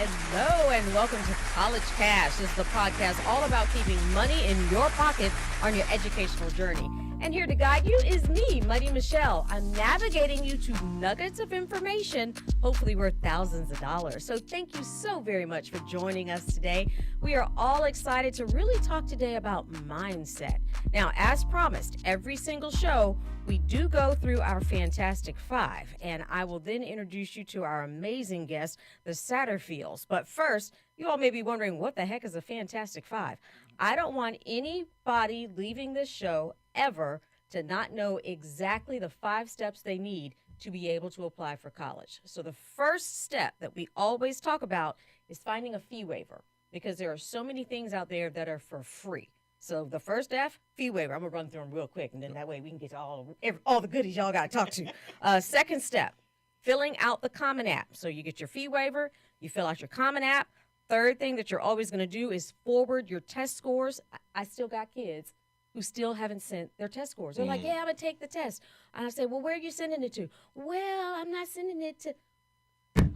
Hello and welcome to College Cash. This is the podcast all about keeping money in your pocket on your educational journey. And here to guide you is me, Muddy Michelle. I'm navigating you to nuggets of information, hopefully worth thousands of dollars. So thank you so very much for joining us today. We are all excited to really talk today about mindset. Now, as promised, every single show, we do go through our Fantastic Five, and I will then introduce you to our amazing guest, the Satterfields. But first, you all may be wondering, what the heck is a Fantastic Five? I don't want anybody leaving this show ever to not know exactly the 5 steps they need to be able to apply for college. So the first step that we always talk about is finding a fee waiver, because there are so many things out there that are for free. So the first F, fee waiver. I'm going to run through them real quick, and then that way we can get to all the goodies y'all got to talk to. Second step, filling out the Common App. So you get your fee waiver, you fill out your Common App. Third thing that you're always going to do is forward your test scores. I still got kids who still haven't sent their test scores. They're like, yeah, I'm going to take the test. And I say, well, where are you sending it to? Well, I'm not sending it to.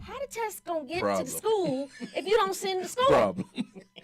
How the test going to get to the school if you don't send the score? Problem.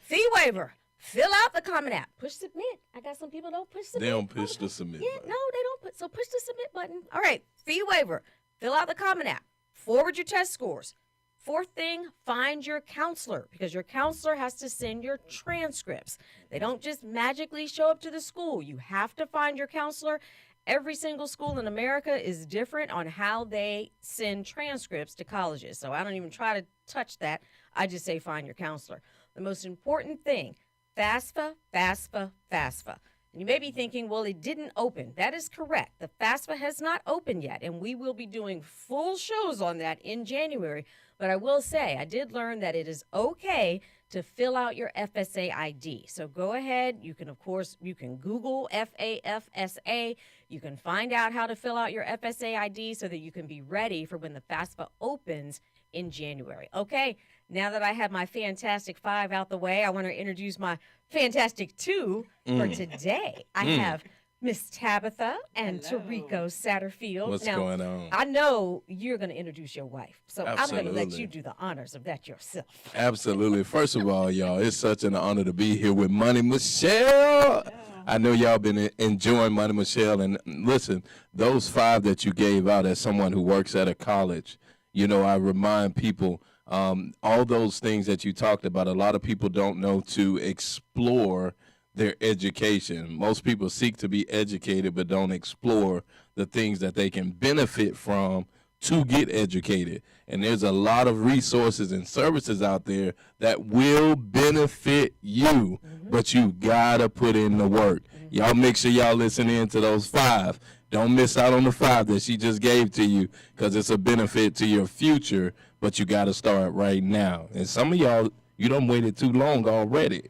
Fee waiver. Fill out the Common App. Push submit. I got some people don't push submit. They don't push the submit Yeah, button. no, they don't put. So push the submit button. All right. Fee waiver. Fill out the Common App. Forward your test scores. Fourth thing, find your counselor, because your counselor has to send your transcripts. They don't just magically show up to the school. You have to find your counselor. Every single school in America is different on how they send transcripts to colleges. So I don't even try to touch that. I just say find your counselor. The most important thing, FAFSA, FAFSA, FAFSA. And you may be thinking, well, it didn't open. That is correct. The FAFSA has not opened yet, and we will be doing full shows on that in January. But I will say, I did learn that it is okay to fill out your FSA ID. So go ahead. You can, of course, you can Google FAFSA. You can find out how to fill out your FSA ID so that you can be ready for when the FAFSA opens in January. Okay, now that I have my Fantastic Five out the way, I want to introduce my Fantastic Two for today. I have Miss Tabitha and Tarico Satterfield. What's now, going on? I know you're going to introduce your wife, so I'm going to let Absolutely. you do the honors of that yourself. Absolutely. First of all, y'all, it's such an honor to be here with Money Michelle. I know y'all been enjoying Money Michelle. And listen, those 5 that you gave out as someone who works at a college, you know, I remind people, all those things that you talked about, a lot of people don't know to explore their education. Most people seek to be educated but don't explore the things that they can benefit from to get educated. And there's a lot of resources and services out there that will benefit you, but you gotta put in the work. Y'all make sure y'all listen in to those 5. Don't miss out on the 5 that she just gave to you, because it's a benefit to your future, but you gotta start right now. And some of y'all, you done waited too long already.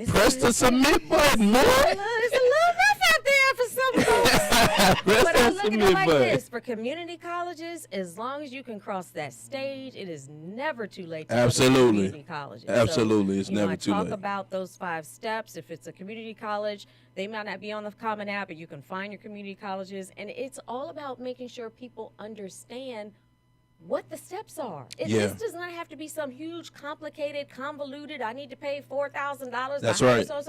Press the submit button, man. There's a little rough out there for some folks. Press But I that look at it submit like button. this. For community colleges, as long as you can cross that stage, it is never too late to Absolutely. go to community colleges. Absolutely. It's you know, never I too talk late. about those 5 steps. If it's a community college, they might not be on the Common App, but you can find your community colleges. And it's all about making sure people understand what the steps are. This does not have to be some huge, complicated, convoluted, I need to pay $4,000. That's right. So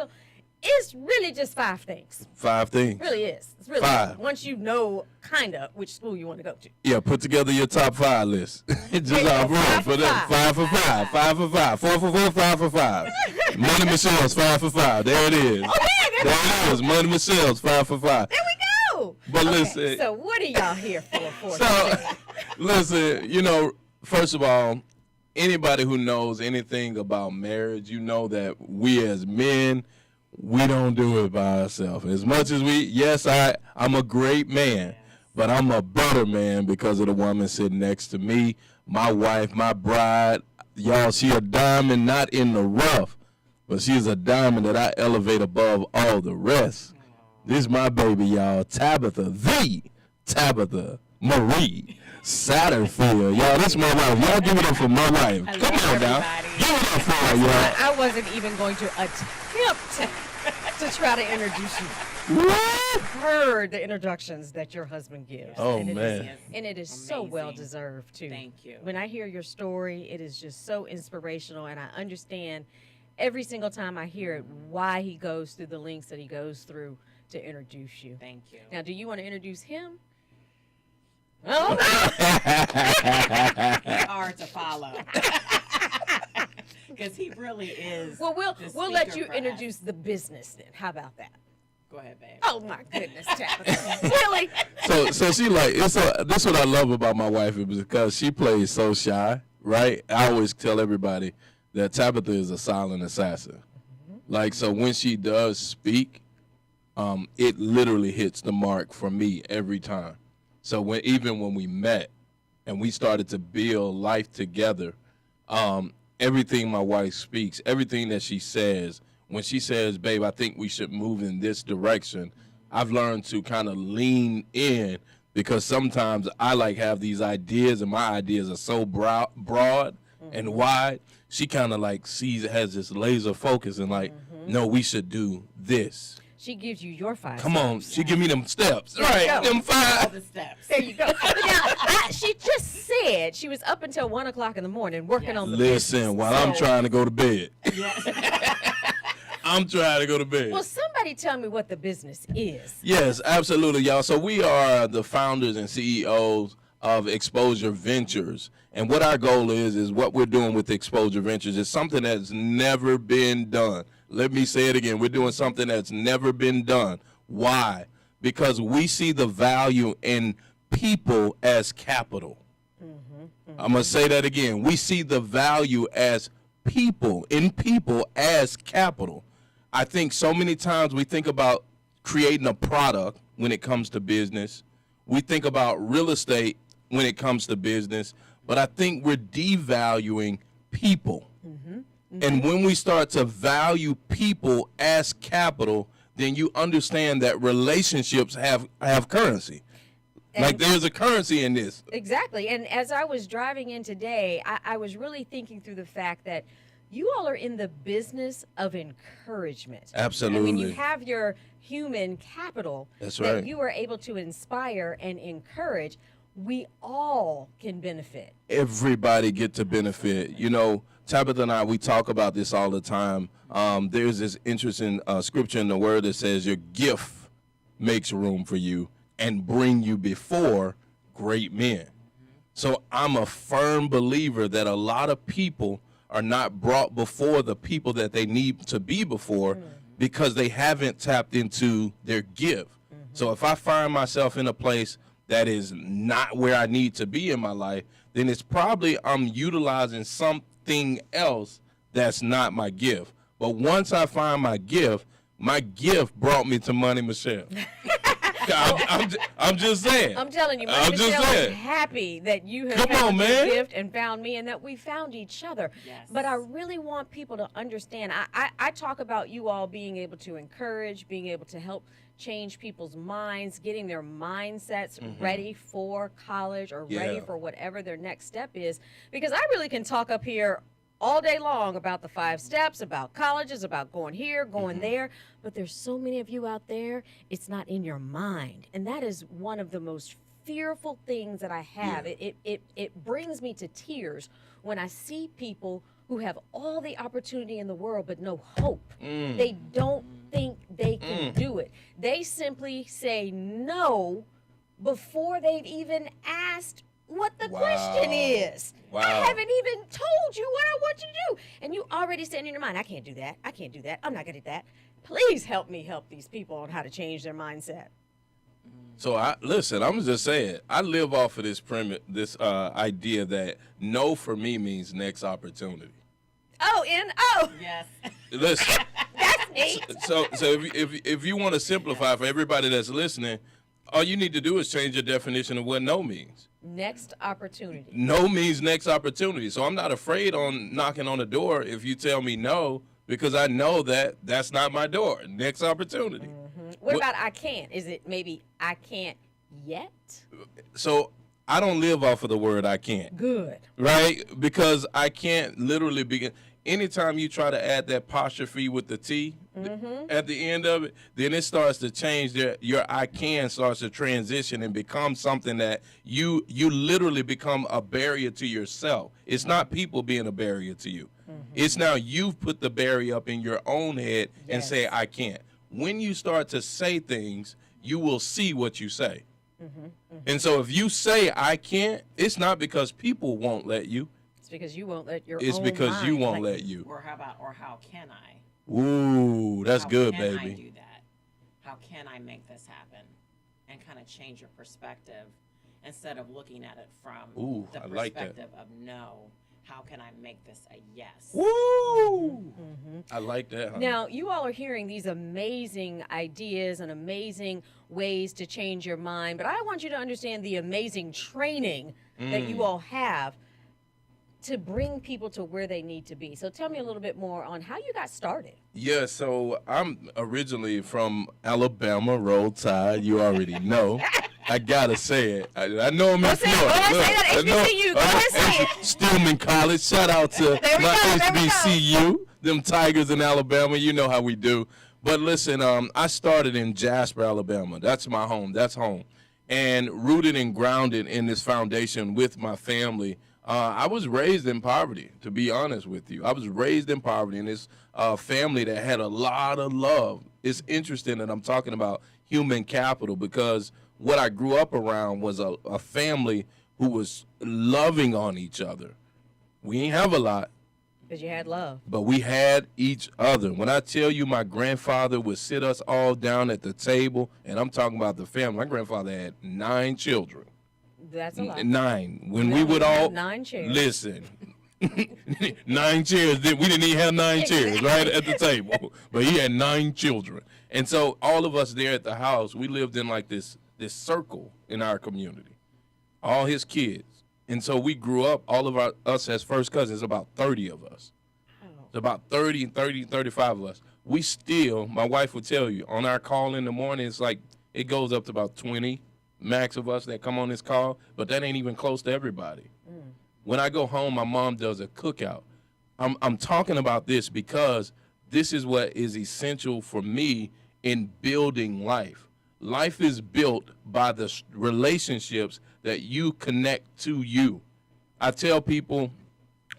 it's really just 5 things. 5 things. It really is. It's really 5. once you know kind of which school you want to go to. Yeah, put together your top 5 list. Just Yeah, off road. 5 for 5. 5 for 5. 5 for 5. 4 for 4, 5 for 5. Money Michelle's 5 for 5. There it is. Oh, yeah, There it is. Money Michelle's 5 for 5. there we go. But Okay, listen. so what are y'all here for? So, listen, you know, first of all, anybody who knows anything about marriage, you know that we as men, we don't do it by ourselves. As much as I'm a great man, but I'm a better man because of the woman sitting next to me, my wife, my bride. Y'all, she a diamond, not in the rough, but she's a diamond that I elevate above all the rest. This is my baby, y'all, Tabitha, the Tabitha Marie Satterfield. Y'all, this is my wife. Y'all give it up for my wife. Come on now. everybody. Give it up for her, y'all. I wasn't even going to attempt to try to introduce you. What? Heard the introductions that your husband gives. Oh, and man. And it is so Amazing. well deserved too. Thank you. When I hear your story, it is just so inspirational, and I understand every single time I hear it why he goes through the links that he goes through to introduce you. Thank you. Now, do you want to introduce him? Oh, It's hard to follow. Because he really is. well, the we'll let speaker you for us. introduce the business then. How about that? Go ahead, babe. Oh my goodness, Tabitha. Really? So she like this what I love about my wife is because she plays so shy, right? I always tell everybody that Tabitha is a silent assassin. Like, so when she does speak, it literally hits the mark for me every time. So even when we met and we started to build life together, everything my wife speaks, everything that she says, when she says, babe, I think we should move in this direction, I've learned to kind of lean in because sometimes I have these ideas and my ideas are so broad and wide. She kind of has this laser focus and no, we should do this. She gives you your 5 Come on, steps. she give me them steps. There you Right, go. them All 5. the steps. There you go. Now, she just said she was up until 1 o'clock in the morning working Yes. on the Listen, business. while I'm So- trying to go to bed. Yes. I'm trying to go to bed. Well, somebody tell me what the business is. Yes, absolutely, y'all. So we are the founders and CEOs of Exposure Ventures. And what our goal is what we're doing with Exposure Ventures is something that's never been done. Let me say it again. We're doing something that's never been done. Why? Because we see the value in people as capital. I'm going to say that again. We see the value as people as capital. I think so many times we think about creating a product when it comes to business. We think about real estate when it comes to business, but I think we're devaluing people. And when we start to value people as capital, then you understand that relationships have currency. Like there's a currency in this. Exactly. And as I was driving in today, I was really thinking through the fact that you all are in the business of encouragement. Absolutely. And when you have your human capital That's that right. you are able to inspire and encourage, we all can benefit. Everybody get to benefit. You know, Tabitha and I, we talk about this all the time. There's this interesting scripture in the Word that says your gift makes room for you and bring you before great men. So I'm a firm believer that a lot of people are not brought before the people that they need to be before because they haven't tapped into their gift. So if I find myself in a place that is not where I need to be in my life, then it's probably I'm utilizing something else that's not my gift. But once I find my gift brought me to Money Michelle. I'm just saying. I'm telling you, I'm just Michelle is saying. happy that you have Come had on, this man. gift and found me and that we found each other. Yes. But I really want people to understand. I talk about you all being able to encourage, being able to help change people's minds, getting their mindsets ready for college or ready Yeah. for whatever their next step is. Because I really can talk up here all day long about the 5 steps, about colleges, about going here, going there. But there's so many of you out there, it's not in your mind. And that is one of the most fearful things that I have. Yeah. It brings me to tears when I see people who have all the opportunity in the world but no hope. They don't think they can do it. They simply say no before they've even asked what the question is. Wow. I haven't even told you what I want you to do. And you already said in your mind, I can't do that. I can't do that. I'm not good at that. Please help me help these people on how to change their mindset. So listen, I'm just saying, I live off of this idea that no for me means next opportunity. O-N-O. Yes. Listen, That's neat. so if you want to simplify for everybody that's listening, all you need to do is change your definition of what no means. Next opportunity. No means next opportunity. So I'm not afraid on knocking on the door if you tell me no, because I know that that's not my door. Next opportunity. What about I can't? Is it maybe I can't yet? So I don't live off of the word I can't. Good. Right? Because I can't literally begin. anytime you try to add that apostrophe with the T at the end of it, then it starts to change. Your I can starts to transition and become something that you literally become a barrier to yourself. It's not people being a barrier to you. It's now you've put the barrier up in your own head and say, I can't. When you start to say things, you will see what you say. And so if you say I can't, it's not because people won't let you. It's because you won't let your It's own because mind you won't let you. Or how can I? Ooh, that's How good, can I baby. do that? How can I make this happen? And kind of change your perspective instead of looking at it from Ooh, the I like that. perspective of no. How can I make this a yes? Woo! I like that, honey. Now, you all are hearing these amazing ideas and amazing ways to change your mind, but I want you to understand the amazing training that you all have to bring people to where they need to be. So tell me a little bit more on how you got started. Yeah, so I'm originally from Alabama, Roll Tide. You already know. I gotta say it. I know I'm in say it. Florida. Go ahead, say that. I know- HBCU. Go ahead, say it. Stillman College. Shout out to There we my go, there we go. HBCU. Them Tigers in Alabama. You know how we do. But listen, I started in Jasper, Alabama. That's my home. That's home. And rooted and grounded in this foundation with my family. I was raised in poverty, to be honest with you. I was raised in poverty in this family that had a lot of love. It's interesting that I'm talking about human capital because what I grew up around was a family who was loving on each other. We ain't have a lot, Because you had love. but we had each other. When I tell you my grandfather would sit us all down at the table, and I'm talking about the family. My grandfather had 9 children. That's a lot. 9. When No, we would we all have 9 chairs. listen. 9 chairs. We didn't even have 9 chairs right at the table, but he had 9 children, and so all of us there at the house, we lived in like this circle in our community, all his kids, and so we grew up. All of us as first cousins, about 30 of us. It's about 35 of us. We still, my wife would tell you, on our call in the morning, it's like it goes up to about 20 max of us that come on this call, but that ain't even close to everybody. When I go home, my mom does a cookout. I'm talking about this because this is what is essential for me in building life. Life is built by the relationships that you connect to you. I tell people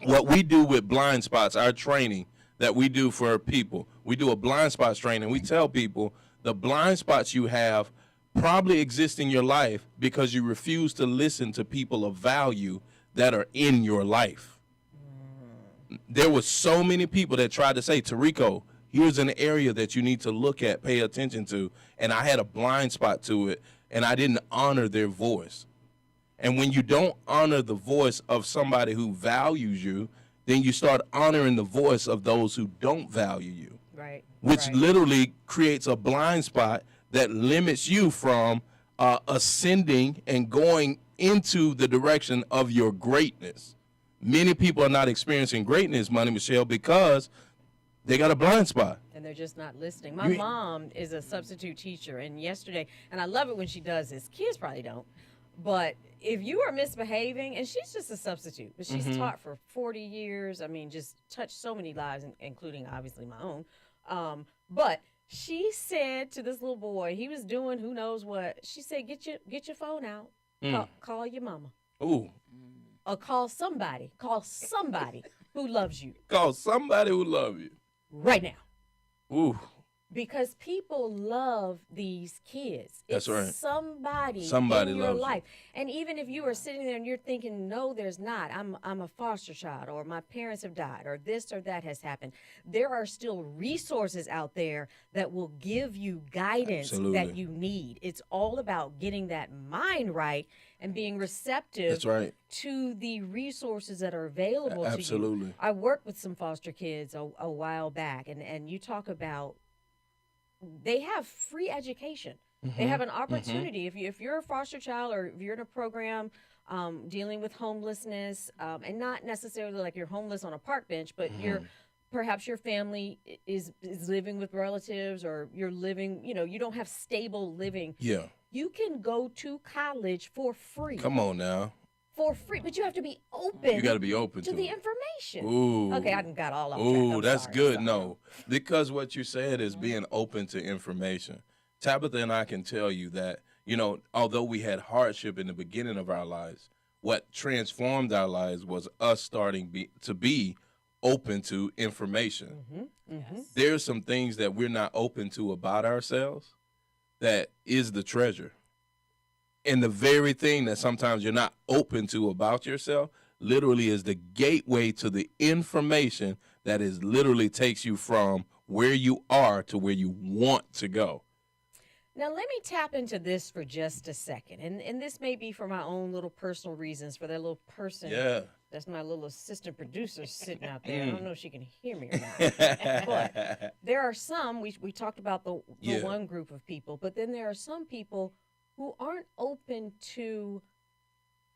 what we do with blind spots, our training that we do for people. We do a blind spots training. We tell people the blind spots you have probably exist in your life because you refuse to listen to people of value that are in your life. There were so many people that tried to say, Tarico, here's an area that you need to look at, pay attention to, and I had a blind spot to it, and I didn't honor their voice. And when you don't honor the voice of somebody who values you, then you start honoring the voice of those who don't value you, Right. which right. literally creates a blind spot that limits you from ascending and going into the direction of your greatness. Many people are not experiencing greatness, Money Michelle, because they got a blind spot. And they're just not listening. My You- mom is a substitute teacher, and yesterday, and I love it when she does this. Kids probably don't, but if you are misbehaving, and she's just a substitute, but she's taught for 40 years. I mean, just touched so many lives, including obviously my own. But she said to this little boy, he was doing who knows what. She said, "Get your phone out, call your mama, Ooh, or call somebody who loves you call somebody who love you. right now." Ooh, Because people love these kids. That's It's right. Somebody in your loves you. life. And even if you are sitting there and you're thinking, no, there's not. I'm a foster child, or my parents have died, or this or that has happened. There are still resources out there that will give you guidance that Absolutely. you need. It's all about getting that mind right and being receptive that's right. to the resources that are available to you. Absolutely. I worked with some foster kids a while back, and you talk about they have free education. They have an opportunity. If you're a foster child, or if you're in a program dealing with homelessness, and not necessarily like you're homeless on a park bench, but perhaps your family is living with relatives, or you're living, you don't have stable living. Yeah. You can go to college for free. Come on now. for free, but you have to be open. You got to be open to to the it. information. Ooh. Okay, I done got all off track. Ooh, I'm that's sorry. good. Sorry. No, because what you said is being open to information. Tabitha and I can tell you that, although we had hardship in the beginning of our lives, what transformed our lives was us starting to be open to information. Yes. There's some things that we're not open to about ourselves that is the treasure. And the very thing that sometimes you're not open to about yourself literally is the gateway to the information that is literally takes you from where you are to where you want to go. Now, let me tap into this for just a second. And this may be for my own little personal reasons, for that little person. Yeah. That's my little assistant producer sitting out there. I don't know if she can hear me or not. But there are some, we talked about the Yeah. one group of people, but then there are some people who aren't open to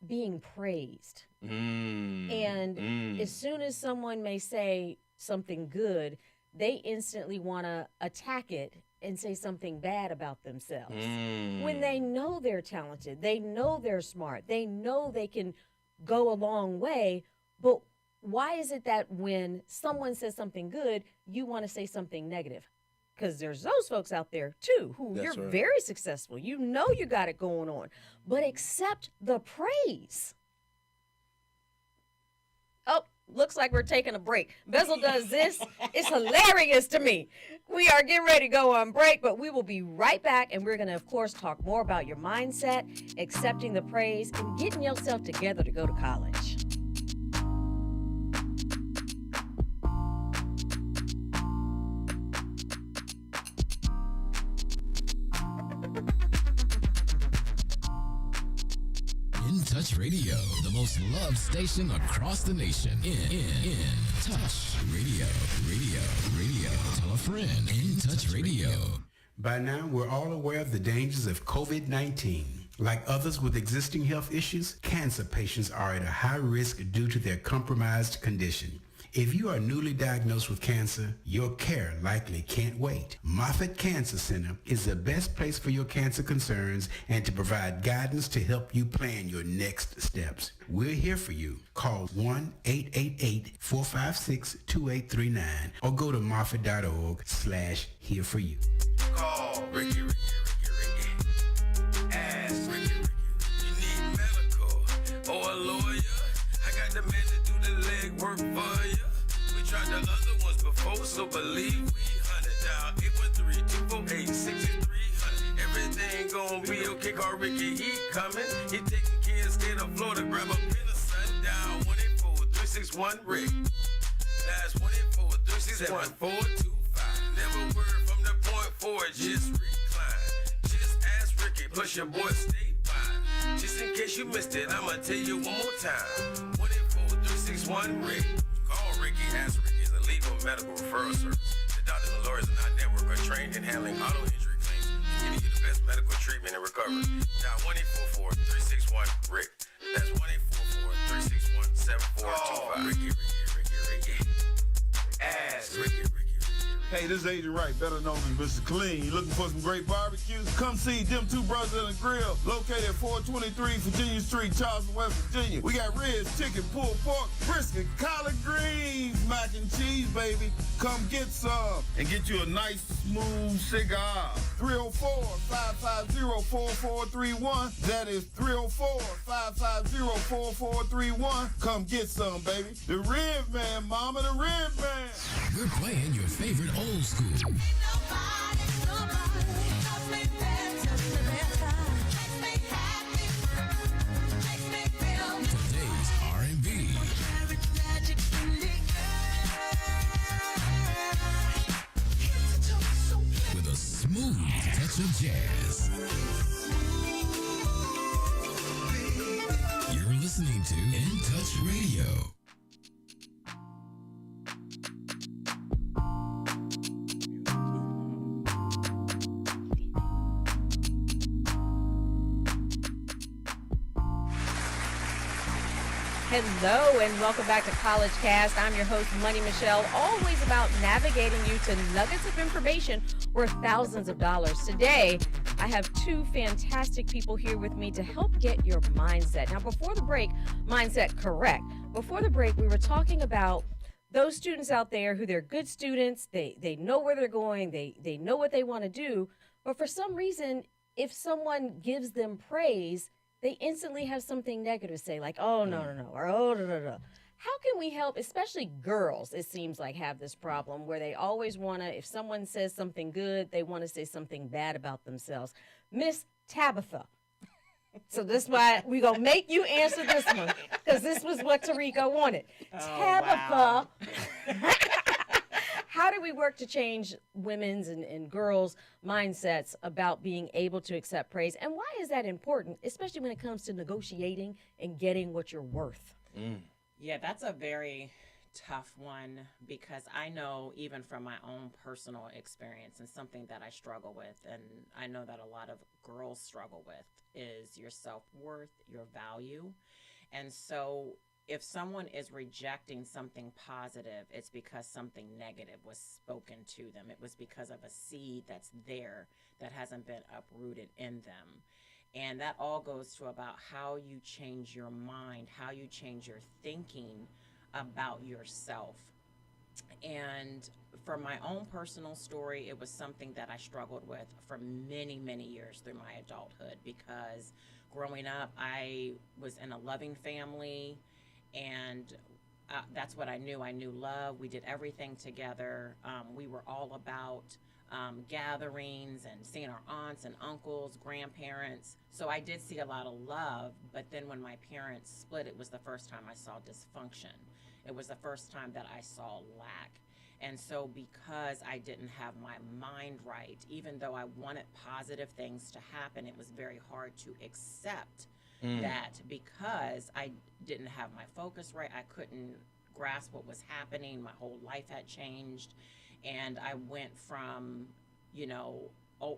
being praised. And as soon as someone may say something good, they instantly want to attack it and say something bad about themselves. When they know they're talented, they know they're smart, they know they can go a long way, but why is it that when someone says something good, you want to say something negative? Because there's those folks out there too who That's you're right. very successful. You know you got it going on, but accept the praise. Oh, looks like we're taking a break. Bezel does this. It's hilarious to me. We are getting ready to go on break, but we will be right back. And we're going to, of course, talk more about your mindset, accepting the praise, and getting yourself together to go to college. In Touch Radio, the most loved station across the nation. In Touch Radio. Tell a friend. In Touch Radio. By now, we're all aware of the dangers of COVID-19. Like others with existing health issues, cancer patients are at a high risk due to their compromised condition. If you are newly diagnosed with cancer, your care likely can't wait. Moffitt Cancer Center is the best place for your cancer concerns and to provide guidance to help you plan your next steps. We're here for you. Call 1-888-456-2839 or go to moffitt.org/here for you. Call Ricky. Ask Ricky. You need medical or a lawyer? I got the man to do the legwork for you. We tried the other ones before, so believe we hunted down 813-248-6300. Everything gon' be okay. Call Ricky, he coming. He taking care of state of Florida. Grab a pen of sundown 184-361-RICK. That's 184-361-425. Never word from the point forward, just recline. Just ask Ricky, plus your boy statewide. Just in case you missed it, I'ma tell you one more time. 184-361-RICK. Call Ricky, ask Ricky is a legal medical referral service. The doctors and lawyers in our network are trained in handling auto injury claims and getting you the best medical treatment and recovery. Dial 1-844-361-RICK. That's 1-844-361-7425. Ricky. Ask Ricky. Hey, this is Agent Wright, better known as Mr. Clean. You looking for some great barbecues? Come see them two brothers in the grill, located at 423 Virginia Street, Charleston, West Virginia. We got ribs, chicken, pulled pork, brisket, collard greens, mac and cheese, baby. Come get some and get you a nice, smooth cigar. 304-550-4431. That is 304-550-4431. Come get some, baby. The Rib Man, mama, the Rib Man. We're playing your favorite old school. Today's R&B. With a smooth touch of jazz. You're listening to In Touch Radio. Hello and welcome back to College Cast. I'm your host, Money Michelle, always about navigating you to nuggets of information worth thousands of dollars. Today, I have two fantastic people here with me to help get your mindset. Now, before the break, mindset correct. Before the break, we were talking about those students out there who they're good students, they know where they're going, they know what they want to do, but for some reason, if someone gives them praise, they instantly have something negative to say, like, oh, no, or oh, no. How can we help, especially girls, it seems like, have this problem where they always want to, if someone says something good, they want to say something bad about themselves. Miss Tabitha. So this is why we're going to make you answer this one, because this was what Tarika wanted. Tabitha. Wow. How do we work to change women's and girls' mindsets about being able to accept praise? And why is that important, especially when it comes to negotiating and getting what you're worth? Yeah, that's a very tough one, because I know, even from my own personal experience, and something that I struggle with, and I know that a lot of girls struggle with, is your self-worth, your value. And so if someone is rejecting something positive, it's because something negative was spoken to them. It was because of a seed that's there that hasn't been uprooted in them. And that all goes to about how you change your mind, how you change your thinking about yourself. And for my own personal story, it was something that I struggled with for many, many years through my adulthood, because growing up, I was in a loving family. And that's what I knew. I knew love. We did everything together. We were all about gatherings and seeing our aunts and uncles, grandparents. So I did see a lot of love. But then when my parents split, it was the first time I saw dysfunction. It was the first time that I saw lack. And so because I didn't have my mind right, even though I wanted positive things to happen, it was very hard to accept that, because I didn't have my focus right. I couldn't grasp what was happening. My whole life had changed. And I went from,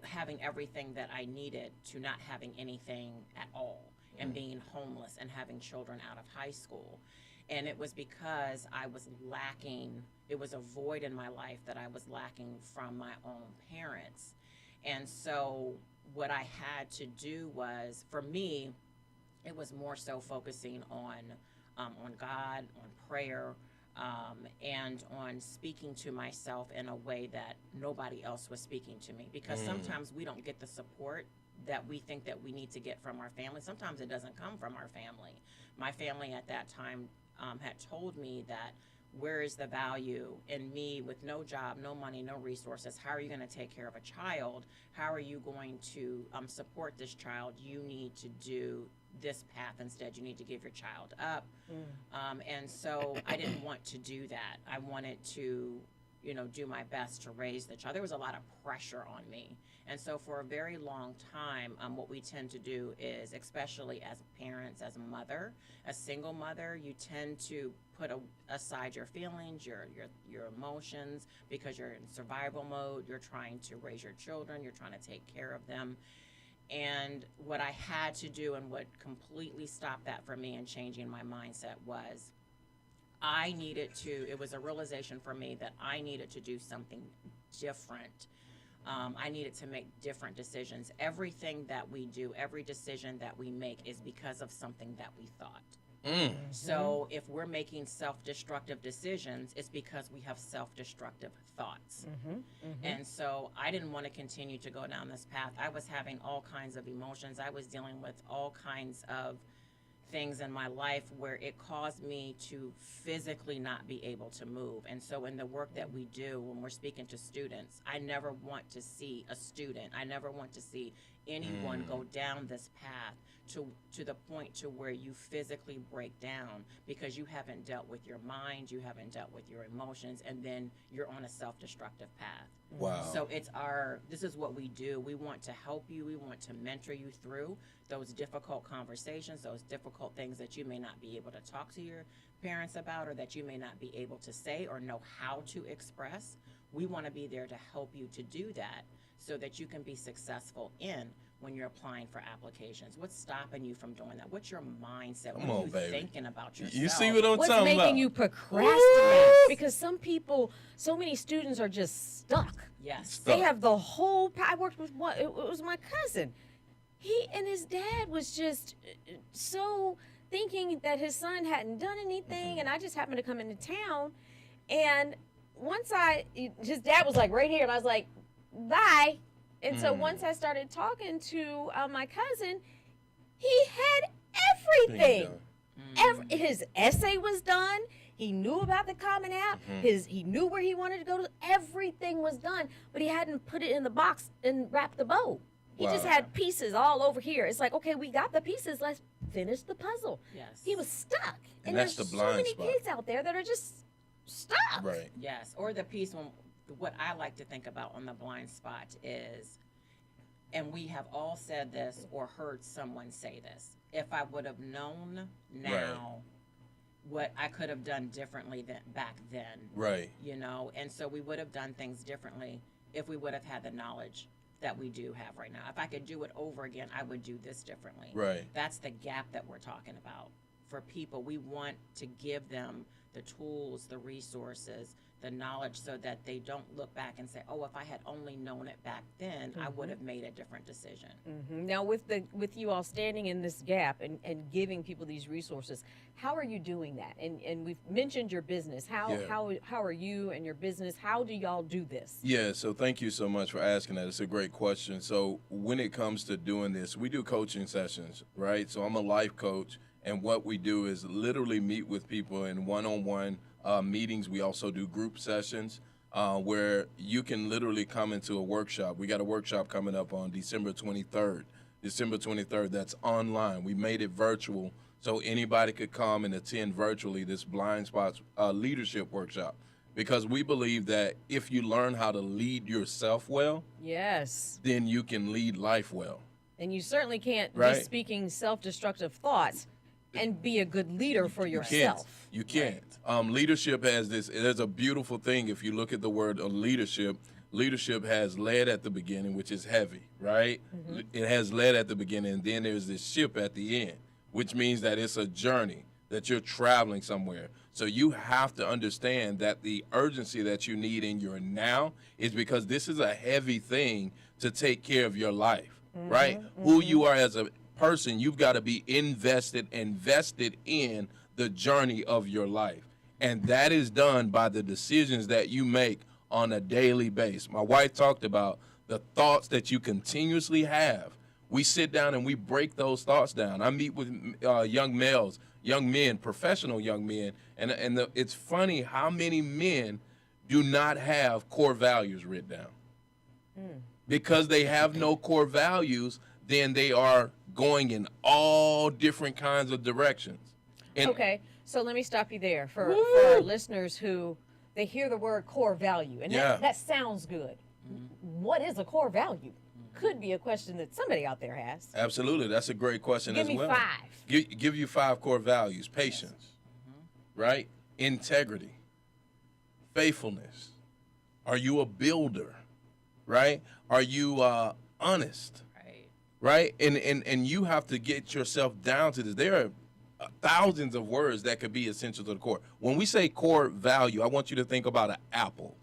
having everything that I needed to not having anything at all, and being homeless and having children out of high school. And it was because I was lacking. It was a void in my life that I was lacking from my own parents. And so what I had to do was, for me, it was more so focusing on God, on prayer, and on speaking to myself in a way that nobody else was speaking to me. Because sometimes we don't get the support that we think that we need to get from our family. Sometimes it doesn't come from our family. My family at that time had told me that, where is the value in me with no job, no money, no resources? How are you going to take care of a child? How are you going to support this child? You need to do this path instead. You need to give your child up. And so I didn't want to do that. I wanted to, do my best to raise the child. There was a lot of pressure on me. And so for a very long time, what we tend to do is, especially as parents, as a mother, a single mother, you tend to put aside your feelings, your emotions, because you're in survival mode. You're trying to raise your children. You're trying to take care of them. And what I had to do, and what completely stopped that for me and changing my mindset, was it was a realization for me that I needed to do something different. I needed to make different decisions. Everything that we do, every decision that we make, is because of something that we thought. So if we're making self-destructive decisions, it's because we have self-destructive thoughts. And so I didn't want to continue to go down this path. I was having all kinds of emotions. I was dealing with all kinds of things in my life where it caused me to physically not be able to move. And so in the work that we do, when we're speaking to students, I never want to see a student, I never want to see anyone go down this path to the point to where you physically break down, because you haven't dealt with your mind, you haven't dealt with your emotions, and then you're on a self-destructive path. Wow. So this is what we do. We want to help you. We want to mentor you through those difficult conversations, those difficult things that you may not be able to talk to your parents about, or that you may not be able to say or know how to express. We want to be there to help you to do that, so that you can be successful in when you're applying for applications? What's stopping you from doing that? What's your mindset? Come what are on, you baby. thinking about yourself? You see what I'm What's talking making about? you procrastinate? Because some people, so many students are just stuck. Yes. Stuck. They have the whole. I worked with one. It was my cousin. He and his dad was just so thinking that his son hadn't done anything, and I just happened to come into town, and once his dad was like right here, and I was like, bye. And so once I started talking to my cousin, he had everything. His essay was done. He knew about the Common App. He knew where he wanted to go to. Everything was done, but he hadn't put it in the box and wrapped the bow. He just Wow. had pieces all over here. It's like, okay, we got the pieces. Let's finish the puzzle. Yes. He was stuck. And there's that's the so blind many spot. kids out there that are just stuck. Right. Yes, or the piece when what I like to think about on the blind spot is, and we have all said this or heard someone say this, if I would have known now what I could have done differently than back then, Right. you know, and so we would have done things differently if we would have had the knowledge that we do have right now. If I could do it over again, I would do this differently. Right. That's the gap that we're talking about. For people, we want to give them the tools, the resources, the knowledge so that they don't look back and say, oh, if I had only known it back then, I would have made a different decision. Now, with you all standing in this gap and giving people these resources, how are you doing that? And we've mentioned your business. How are you and your business? How do y'all do this? Yeah, so thank you so much for asking that. It's a great question. So when it comes to doing this, we do coaching sessions, right? So I'm a life coach, and what we do is literally meet with people in one-on-one meetings. We also do group sessions where you can literally come into a workshop. We got a workshop coming up on December 23rd. December 23rd, that's online. We made it virtual so anybody could come and attend virtually this Blind Spots leadership workshop, because we believe that if you learn how to lead yourself well, Yes. then you can lead life well. And you certainly can't Right. be speaking self-destructive thoughts and be a good leader for yourself. You can't. Leadership has this. There's a beautiful thing. If you look at the word of leadership, leadership has lead at the beginning, which is heavy, right? It has lead at the beginning, and then there's this ship at the end, which means that it's a journey, that you're traveling somewhere. So you have to understand that the urgency that you need in your now is because this is a heavy thing to take care of your life, right? Who you are as a person, you've got to be invested in the journey of your life. And that is done by the decisions that you make on a daily basis. My wife talked about the thoughts that you continuously have. We sit down and we break those thoughts down. I meet with young men, professional young men, and it's funny how many men do not have core values written down. Because they have no core values, then they are going in all different kinds of directions. And Okay, so let me stop you there for our listeners who they hear the word core value, and Yeah. that sounds good. What is a core value? Could be a question that somebody out there has. Absolutely, that's a great question Give as me well. 5. Give you 5 core values: patience, right? Integrity, faithfulness. Are you a builder, right? Are you honest, Right. right? And you have to get yourself down to this. There are thousands of words that could be essential to the core. When we say core value, I want you to think about an apple,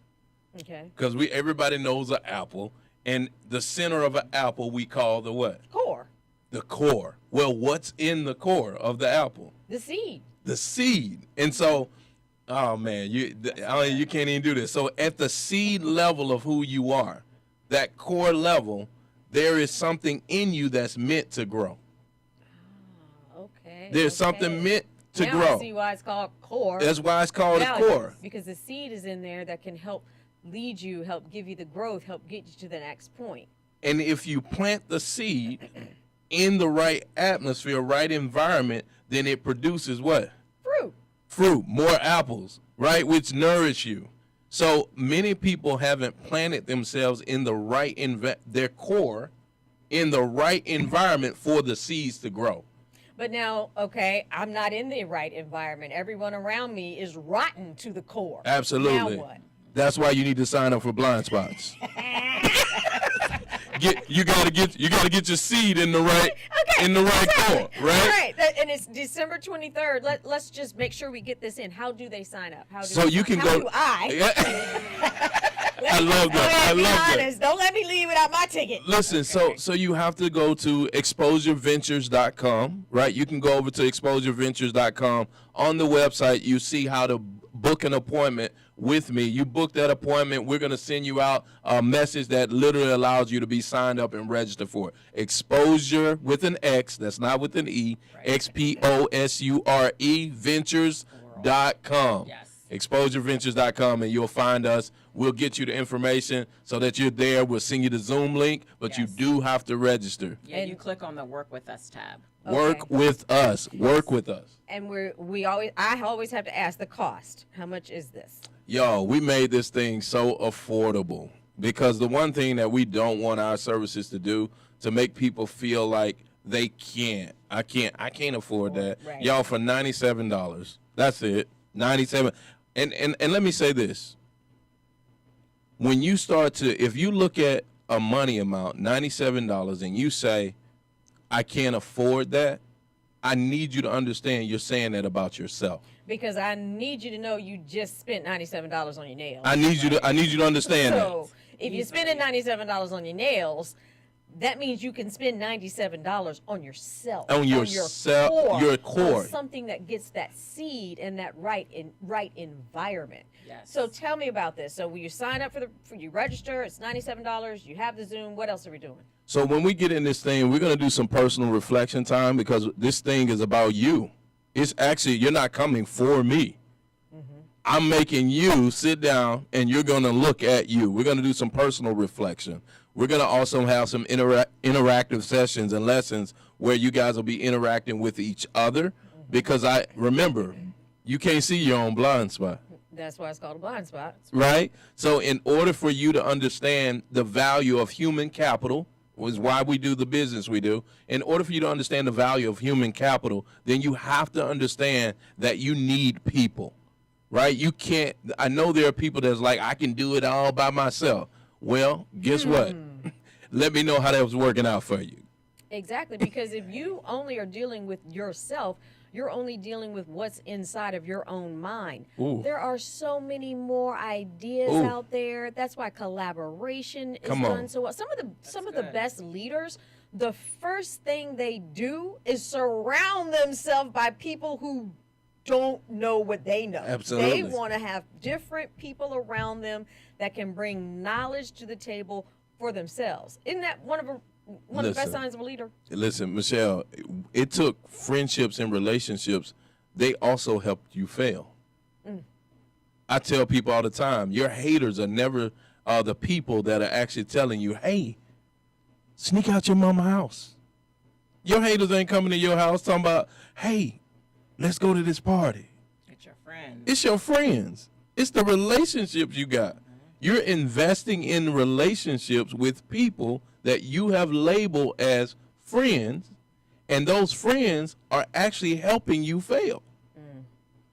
Okay. because everybody knows an apple, and the center of an apple we call the what? Core, The core. Well, what's in the core of the apple? the seed. The seed. And so, oh man, you can't even do this. So at the seed level of who you are, that core level, there is something in you that's meant to grow. Okay. There's something meant to now grow. I see why it's called core. That's why it's called a values, core. because the seed is in there that can help lead you, help give you the growth, help get you to the next point. And if you plant the seed in the right atmosphere, right environment, then it produces what? Fruit. Fruit, more apples, right, which nourish you. So many people haven't planted themselves in the right their core in the right environment for the seeds to grow. But now, okay, I'm not in the right environment. Everyone around me is rotten to the core. Absolutely. Now what? That's why you need to sign up for Blind Spots. you gotta get your seed in the right corn, right? All right, and it's December 23rd. Let's just make sure we get this in. How do they sign up? So you can how go. do I? I love that. I love that. Honest. Don't let me leave without my ticket. Listen, so you have to go to exposureventures.com, right? You can go over to exposureventures.com. On the website, you see how to book an appointment with me. You book that appointment, we're going to send you out a message that literally allows you to be signed up and registered for it. Exposure with an X, that's not with an E, XPOSURE Ventures.com. Yes. ExposureVentures.com, and you'll find us. We'll get you the information so that you're there. We'll send you the Zoom link, but you Yes. do have to register. Yeah, you click on the Work With Us tab. Work with us. Work with us. And I always have to ask the cost. How much is this? Yo, we made this thing so affordable because the one thing that we don't want our services to do to make people feel like they can't. I can't afford that. Right. Y'all, for $97. That's it. 97. And let me say this. When you start to, if you look at a money amount, $97, and you say, I can't afford that, I need you to understand you're saying that about yourself. Because I need you to know you just spent $97 on your nails. I need you to understand So if you're spending $97 on your nails, that means you can spend $97 on yourself. On yourself, your core. On something that gets that seed and that right environment. Yes. So tell me about this. So when you sign up for you register, it's $97. You have the Zoom. What else are we doing? So when we get in this thing, we're going to do some personal reflection time because this thing is about you. It's actually, you're not coming for me. I'm making you sit down and you're going to look at you. We're going to do some personal reflection. We're going to also have some interactive sessions and lessons where you guys will be interacting with each other because remember, you can't see your own blind spot. That's why it's called a blind spot. Right? So in order for you to understand the value of human capital, is why we do the business we do. In order for you to understand the value of human capital, then you have to understand that you need people, right? You can't, I know there are people that's like, I can do it all by myself. Well, guess what? Let me know how that was working out for you. Exactly, because if you only are dealing with yourself, you're only dealing with what's inside of your own mind. Ooh. There are so many more ideas Ooh. out there. That's why collaboration is Come on. done so well. Some of the good. best leaders, the first thing they do is surround themselves by people who don't know what they know. Absolutely. They want to have different people around them that can bring knowledge to the table for themselves. Isn't that one of the best Listen. signs of a leader? Listen, Michelle, it took friendships and relationships. They also helped you fail. I tell people all the time, your haters are never the people that are actually telling you, hey, sneak out your mama's house. Your haters ain't coming to your house talking about, hey, let's go to this party. It's your friend. It's your friends. It's the relationships you got. You're investing in relationships with people that you have labeled as friends, and those friends are actually helping you fail.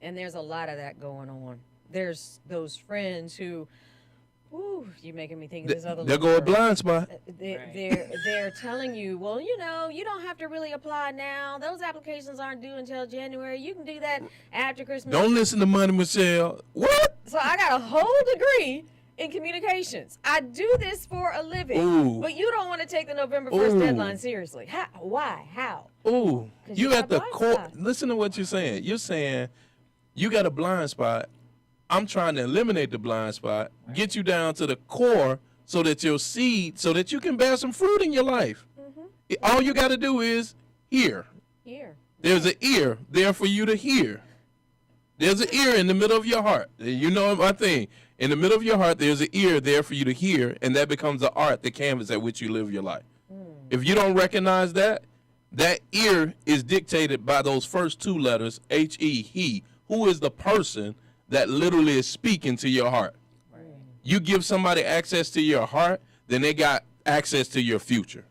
And there's a lot of that going on. There's those friends who, ooh, you're making me think of this other They'll little go a girl. blind spot. They're telling you, well, you know, you don't have to really apply now. Those applications aren't due until January. You can do that after Christmas. Don't listen to Money Michelle. What? So I got a whole degree in communications. I do this for a living. Ooh. But you don't want to take the November 1st Ooh. deadline seriously. How? Why? How? Ooh, 'Cause you you at got a the blind core. spot. Listen to what you're saying. You're saying you got a blind spot. I'm trying to eliminate the blind spot, get you down to the core so that your seed, so that you can bear some fruit in your life. All you got to do is hear. Here. There's an ear there for you to hear. There's an ear in the middle of your heart. You know my thing. In the middle of your heart, there's an ear there for you to hear, and that becomes the art, the canvas at which you live your life. If you don't recognize that, that ear is dictated by those first two letters, H-E, he. Who is the person that literally is speaking to your heart? You give somebody access to your heart, then they got access to your future.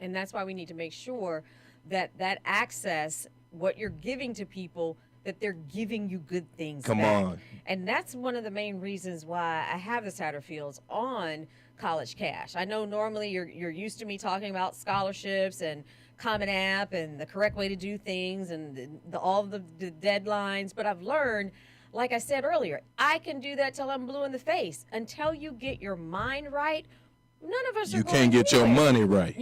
And that's why we need to make sure that that access, what you're giving to people, that they're giving you good things Come back. on. And that's one of the main reasons why I have the Satterfields on College Cash. I know normally you're used to me talking about scholarships and Common App and the correct way to do things and all the deadlines, but I've learned, like I said earlier, I can do that till I'm blue in the face. Until you get your mind right, none of us are You going can't get your anywhere. money right.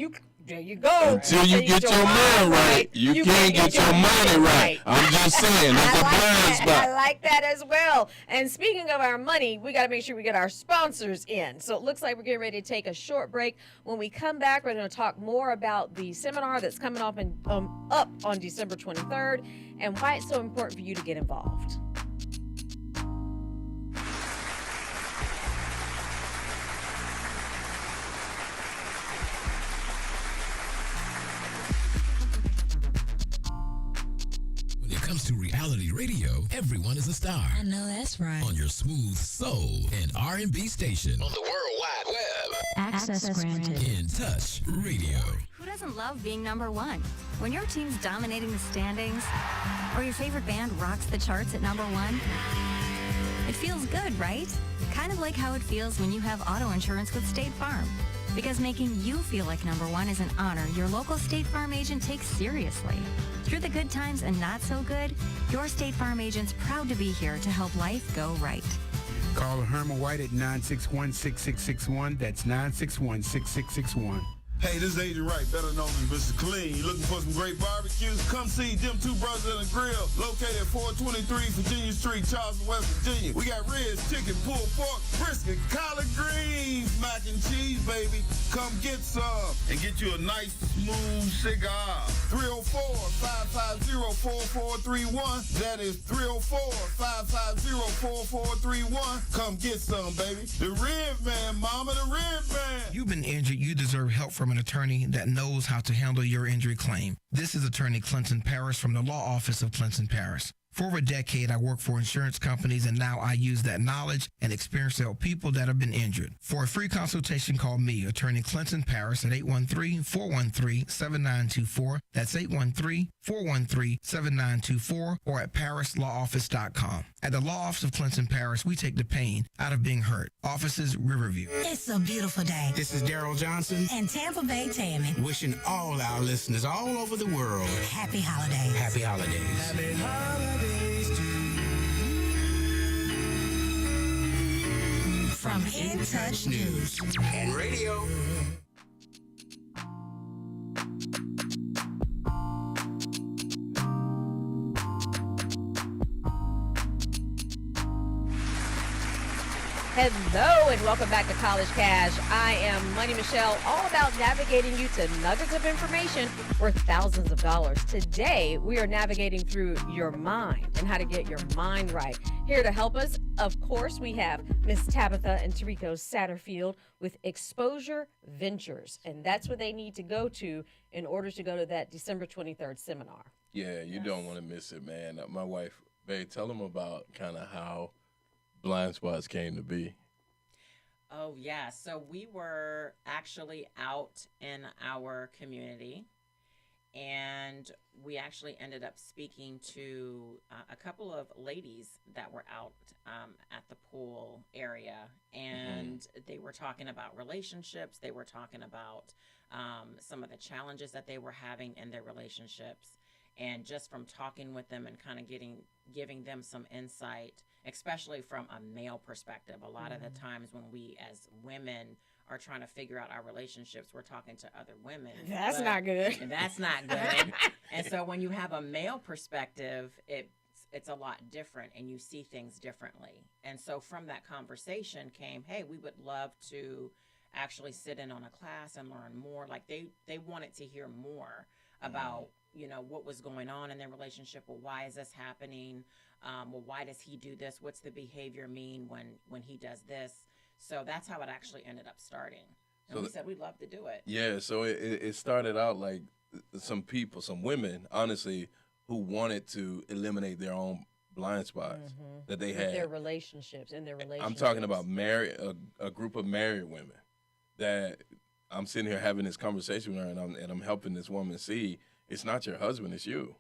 There you go. Until you get your mind right, you can't get your money right. I'm just saying, that's a blind spot. I like that as well. And speaking of our money, we got to make sure we get our sponsors in. So it looks like we're getting ready to take a short break. When we come back, we're going to talk more about the seminar that's coming up on December 23rd and why it's so important for you to get involved. When it comes to reality radio, everyone is a star. I know that's right. On your smooth soul and R&B station. On the World Wide Web. Access granted. In Touch Radio. Who doesn't love being number one? When your team's dominating the standings, or your favorite band rocks the charts at number one, it feels good, right? Kind of like how it feels when you have auto insurance with State Farm. Because making you feel like number one is an honor your local State Farm agent takes seriously. Through the good times and not so good, your State Farm agent's proud to be here to help life go right. Call Herman White at 961-6661. That's 961-6661. Hey, this is Agent Wright, better known as Mr. Clean. You looking for some great barbecues? Come see them two brothers in the grill, located at 423 Virginia Street, Charleston, West Virginia. We got ribs, chicken, pulled pork, brisket, collard greens, mac and cheese, baby. Come get some and get you a nice, smooth cigar. 304-550-4431. That is 304-550-4431. Come get some, baby. The Rib Man, mama, the Rib Man. You've been injured. You deserve help from an attorney that knows how to handle your injury claim. This is attorney Clinton Paris from the Law Office of Clinton Paris. For over a decade, I worked for insurance companies, and now I use that knowledge and experience to help people that have been injured. For a free consultation, call me, attorney Clinton Paris, at 813-413-7924. That's 813-413-7924, or at parislawoffice.com. At the Law Office of Clinton Paris, we take the pain out of being hurt. Offices, Riverview. It's a beautiful day. This is Daryl Johnson. And Tampa Bay Tammy. Wishing all our listeners all over the world Happy holidays. happy holidays. Happy holidays to From In Touch News And radio. Hello and welcome back to College Cash. I am Money Michelle, all about navigating you to nuggets of information worth thousands of dollars. Today, we are navigating through your mind and how to get your mind right. Here to help us, of course, we have Miss Tabitha and Tarico Satterfield with Exposure Ventures. And that's what they need to go to in order to go to that December 23rd seminar. Yeah, you don't want to miss it, man. My wife, babe, tell them about kind of how Blind Spots came to be. Oh, yeah. So we were actually out in our community, and we actually ended up speaking to a couple of ladies that were out at the pool area, and they were talking about relationships. They were talking about some of the challenges that they were having in their relationships. And just from talking with them and kind of giving them some insight, especially from a male perspective. A lot of the times when we as women are trying to figure out our relationships, we're talking to other women. That's not good. That's not good. And so when you have a male perspective, it's a lot different and you see things differently. And so from that conversation came, hey, we would love to actually sit in on a class and learn more. Like they wanted to hear more about what was going on in their relationship. Well, why is this happening? Well, why does he do this? What's the behavior mean when he does this? So that's how it actually ended up starting. And we said we'd love to do it. Yeah, so it started out like some women, honestly, who wanted to eliminate their own blind spots that they had. Their relationships, in their relationships. I'm talking about a group of married women that I'm sitting here having this conversation with her, and I'm helping this woman see it's not your husband, it's you.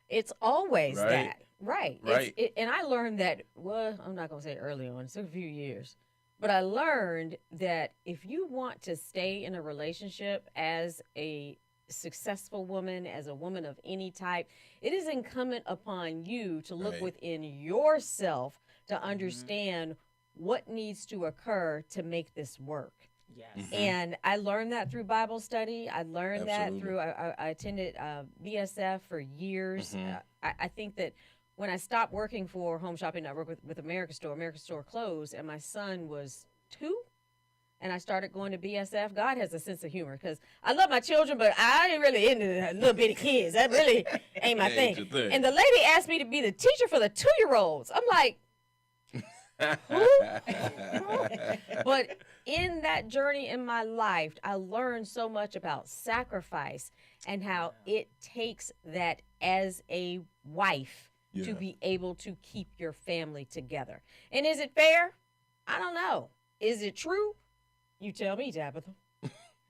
It's always right? that. Right. Right. And I learned that, well, I'm not going to say early on, it took a few years. But I learned that if you want to stay in a relationship as a successful woman, as a woman of any type, it is incumbent upon you to look Right. within yourself to understand what needs to occur to make this work. Yes. And I learned that through Bible study. I learned that Absolutely. through, I attended BSF for years. I think that when I stopped working for Home Shopping Network with America Store closed, and my son was 2, and I started going to BSF. God has a sense of humor, because I love my children, but I ain't really into the little bitty kids. That really ain't my Ain't thing. your thing. And the lady asked me to be the teacher for the 2-year-olds. I'm like, but in that journey in my life, I learned so much about sacrifice and how it takes that as a wife Yeah. to be able to keep your family together. And is it fair? I don't know. Is it true? You tell me, Tabitha.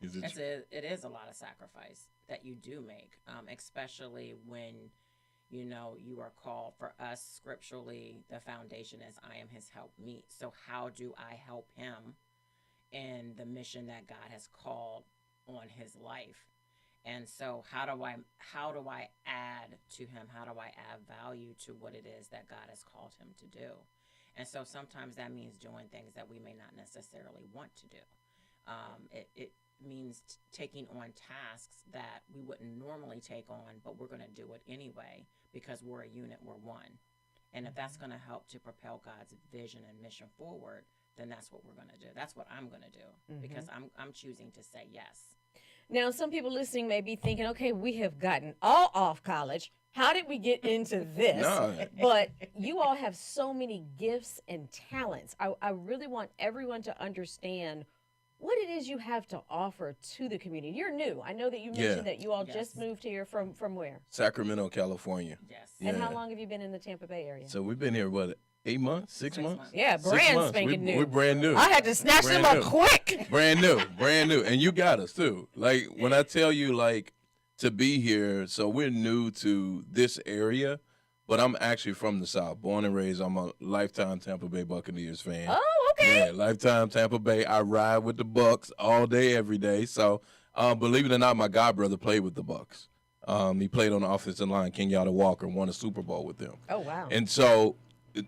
Is it It is a lot of sacrifice that you do make, especially when, you know, you are called. For us scripturally, the foundation is I am his helpmeet. So how do I help him in the mission that God has called on his life? And so how do I add to him? How do I add value to what it is that God has called him to do? And so sometimes that means doing things that we may not necessarily want to do. It means taking on tasks that we wouldn't normally take on, but we're going to do it anyway because we're a unit, we're one. And if that's going to help to propel God's vision and mission forward, then that's what we're going to do. That's what I'm going to do because I'm choosing to say yes. Now, some people listening may be thinking, okay, we have gotten all off college. How did we get into this? No. But you all have so many gifts and talents. I really want everyone to understand what it is you have to offer to the community. You're new. I know that you mentioned that you all just moved here from where? Sacramento, California. Yes. And Yeah. how long have you been in the Tampa Bay area? So we've been here, what, 8 months, 6 months? Yeah, 6 brand months. spanking new. We're brand new. I had to snatch them Brand up new. quick. Brand new. And you got us too. Like when I tell you like to be here, so we're new to this area, but I'm actually from the South, born and raised. I'm a lifetime Tampa Bay Buccaneers fan. Oh, okay. Yeah, lifetime Tampa Bay. I ride with the Bucks all day, every day. So believe it or not, my godbrother played with the Bucks. He played on the offensive line. Kenyatta Walker won a Super Bowl with them. Oh, wow. And so,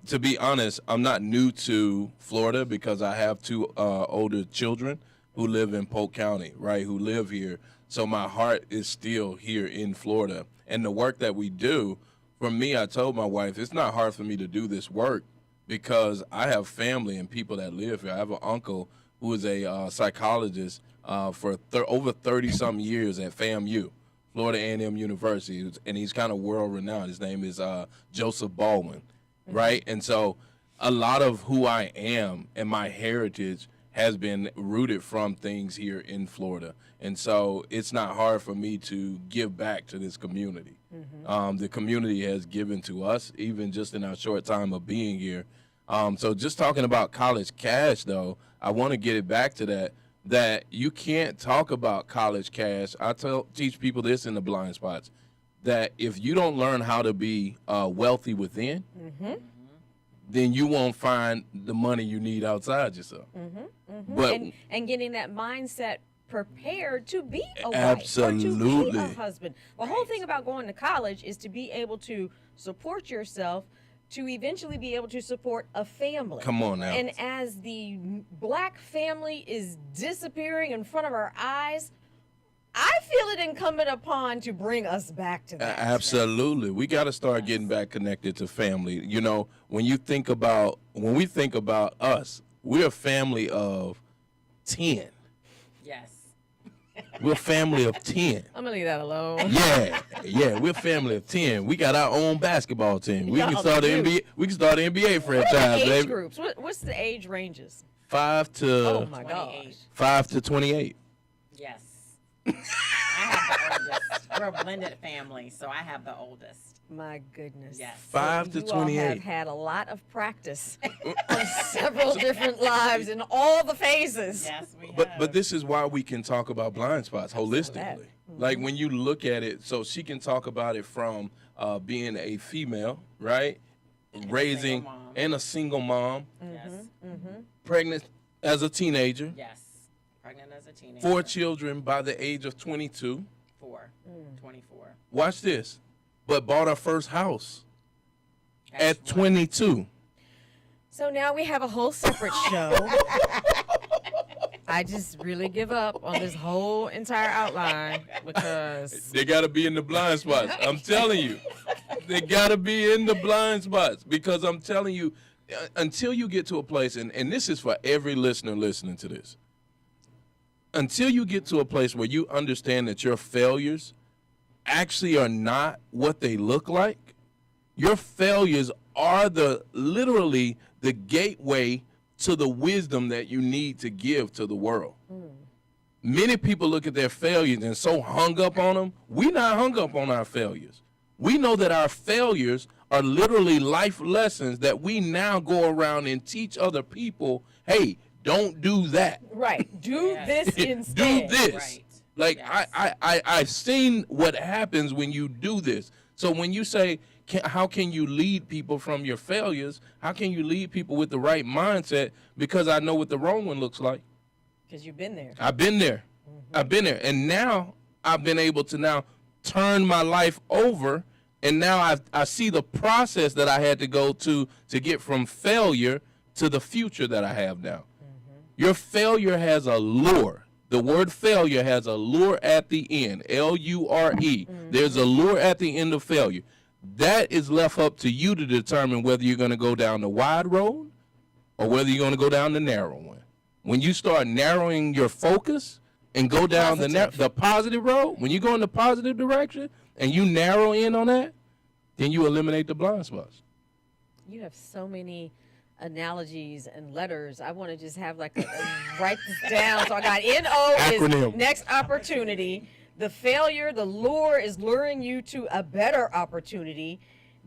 to be honest, I'm not new to Florida because I have 2 older children who live in Polk County, right, who live here. So my heart is still here in Florida. And the work that we do, for me, I told my wife, it's not hard for me to do this work because I have family and people that live here. I have an uncle who is a psychologist for over 30-something years at FAMU, Florida A&M University, and he's kind of world-renowned. His name is Joseph Baldwin. Right? And so a lot of who I am and my heritage has been rooted from things here in Florida. And so it's not hard for me to give back to this community. The community has given to us, even just in our short time of being here. So just talking about college cash, though, I want to get it back to that you can't talk about college cash. I teach people this in the blind spots, that if you don't learn how to be wealthy within, then you won't find the money you need outside yourself. But and getting that mindset prepared to be a wife Absolutely. or to be a husband. The whole thing about going to college is to be able to support yourself, to eventually be able to support a family. Come on now. And as the black family is disappearing in front of our eyes, I feel it incumbent upon to bring us back to that. Absolutely. We got to start getting back connected to family. You know, when we think about us, we're a family of 10. Yes. We're a family of 10. I'm gonna leave that alone. Yeah, we're a family of 10. We got our own basketball team. We can Y'all start the do. NBA. We can start an NBA What are the franchise, age baby. groups? What's the age ranges? 5 to Oh my gosh. 5 to 28. Yes. I have the oldest. We're a blended family, so I have the oldest. My goodness. Yes. 5 to You all 28. have had a lot of practice on several different lives in all the phases. Yes, we have. But this is why we can talk about blind spots holistically, Like when you look at it, so she can talk about it from being a female, right? Raising and a single mom, Yes. pregnant as a teenager, Yes. Pregnant as a teenager. 4 children by the age of 22. 24. Watch this. But bought her first house at 22. So now we have a whole separate show. I just really give up on this whole entire outline because They got to be in the blind spots. I'm telling you. They got to be in the blind spots because I'm telling you, until you get to a place, and this is for every listener listening to this, until you get to a place where you understand that your failures actually are not what they look like, your failures are literally the gateway to the wisdom that you need to give to the world. Many people look at their failures and so hung up on them. We're not hung up on our failures. We know that our failures are literally life lessons that we now go around and teach other people, hey, don't do that. right, do this Do instead. this. Right. Like Yes. I've seen what happens when you do this. So when you say, how can you lead people from your failures? How can you lead people with the right mindset? Because I know what the wrong one looks like. Because you've been there. I've been there. I've been there. And now I've been able to now turn my life over. And now I see the process that I had to go to get from failure to the future that I have now. Your failure has a lure. The word failure has a lure at the end, L-U-R-E. There's a lure at the end of failure. That is left up to you to determine whether you're going to go down the wide road or whether you're going to go down the narrow one. When you start narrowing your focus and go down the positive road, when you go in the positive direction and you narrow in on that, then you eliminate the blind spots. You have so many analogies and letters. I want to just have like write this down. So I got N-O Acronym. is next opportunity. The failure, the lure is luring you to a better opportunity.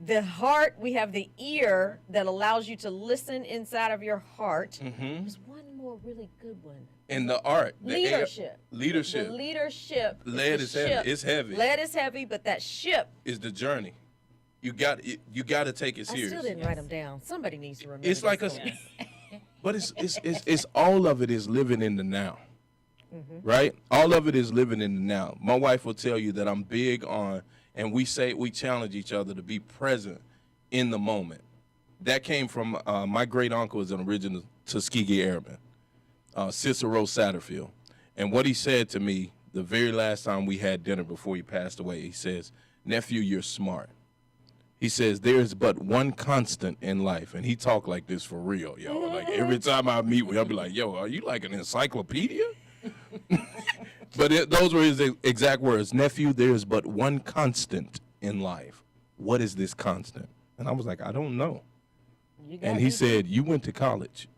The heart, we have the ear that allows you to listen inside of your heart. There's one more really good one. And the art. The Leadership. Leadership. The leadership. Lead the is heavy. ship. It's heavy. Lead is heavy, but that ship. Is the journey. You got to take it I serious. still didn't write them down. Somebody needs to remember. It's like this a, one. but it's all of it is living in the now, right? All of it is living in the now. My wife will tell you that I'm big on, and we challenge each other to be present in the moment. That came from my great uncle is an original Tuskegee Airman, Cicero Satterfield, and what he said to me the very last time we had dinner before he passed away, he says, "Nephew, you're smart." He says, there is but one constant in life. And he talked like this for real, yo. Like, every time I meet with him, I'll be like, yo, are you like an encyclopedia? But those were his exact words. Nephew, there is but one constant in life. What is this constant? And I was like, I don't know. And he said, you went to college.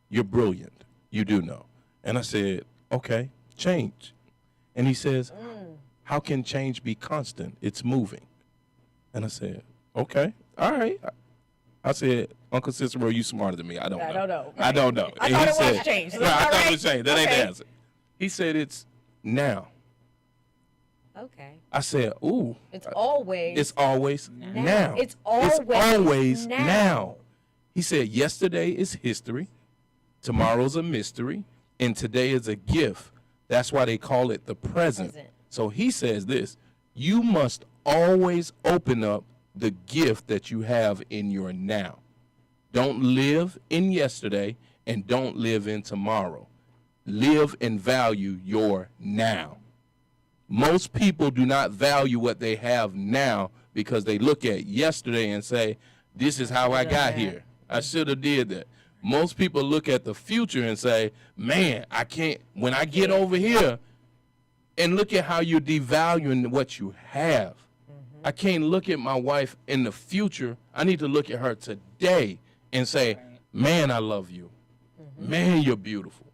You're brilliant. You do know. And I said, okay, change. And he says, how can change be constant? It's moving. And I said, okay, all right. I said, Uncle Cicero, you smarter than me. I don't know. I don't know. I And thought he it was said, changed. Right, I All thought right. it was changed. That ain't Okay. the answer. He said it's now. Okay. I said, ooh. It's always. It's always now. It's always now. He said, yesterday is history, tomorrow's a mystery, and today is a gift. That's why they call it the present. So he says this, you must always open up the gift that you have in your now. Don't live in yesterday and don't live in tomorrow. Live and value your now. Most people do not value what they have now because they look at yesterday and say, this is how I got here. I should have did that. Most people look at the future and say, man, I can't, when I get over here, and look at how you're devaluing what you have. I can't look at my wife in the future. I need to look at her today and say, man, I love you. Man, you're beautiful.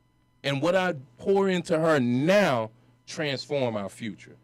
And what I pour into her now transform our future.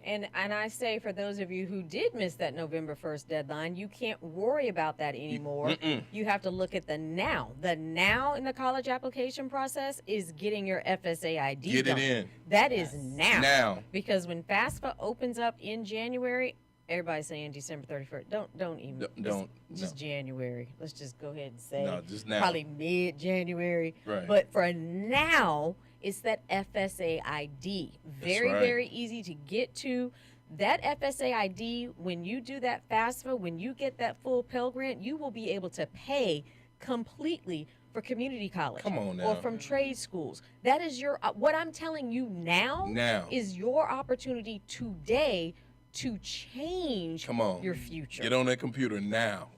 And I say for those of you who did miss that November 1st deadline, you can't worry about that anymore. You have to look at the now. The now in the college application process is getting your FSA ID Get done. it in. That is now. Now. Because when FAFSA opens up in January, everybody's saying December 31st. Don't even. Just January. Let's just go ahead and say. No, just now. Probably mid-January. Right. But for now, it's that FSA ID. Very, right. very easy to get to. That FSA ID, when you do that FAFSA, when you get that full Pell Grant, you will be able to pay completely for community college. Come on now. Or from trade schools. That is your, what I'm telling you now is your opportunity today to change Come on. your future. Get on that computer now.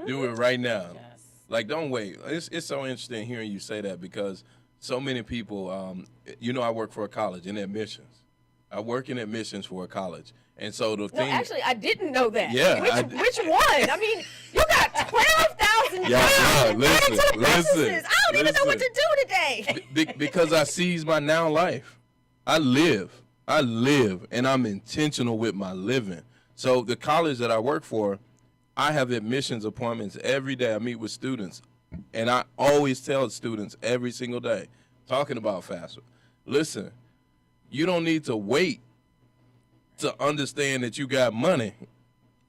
Do it right now. Yes. Like, don't wait. It's so interesting hearing you say that because so many people, you know, I work for a college in admissions. I work in admissions for a college. And so the thing. No, actually, I didn't know that. Yeah. Which one? I mean, you got 12,000 Yeah, listen. I don't even know what to do today. Because I seize my now life. I live, and I'm intentional with my living. So the college that I work for, I have admissions appointments every day. I meet with students, and I always tell students every single day, talking about FAFSA, listen, you don't need to wait to understand that you got money.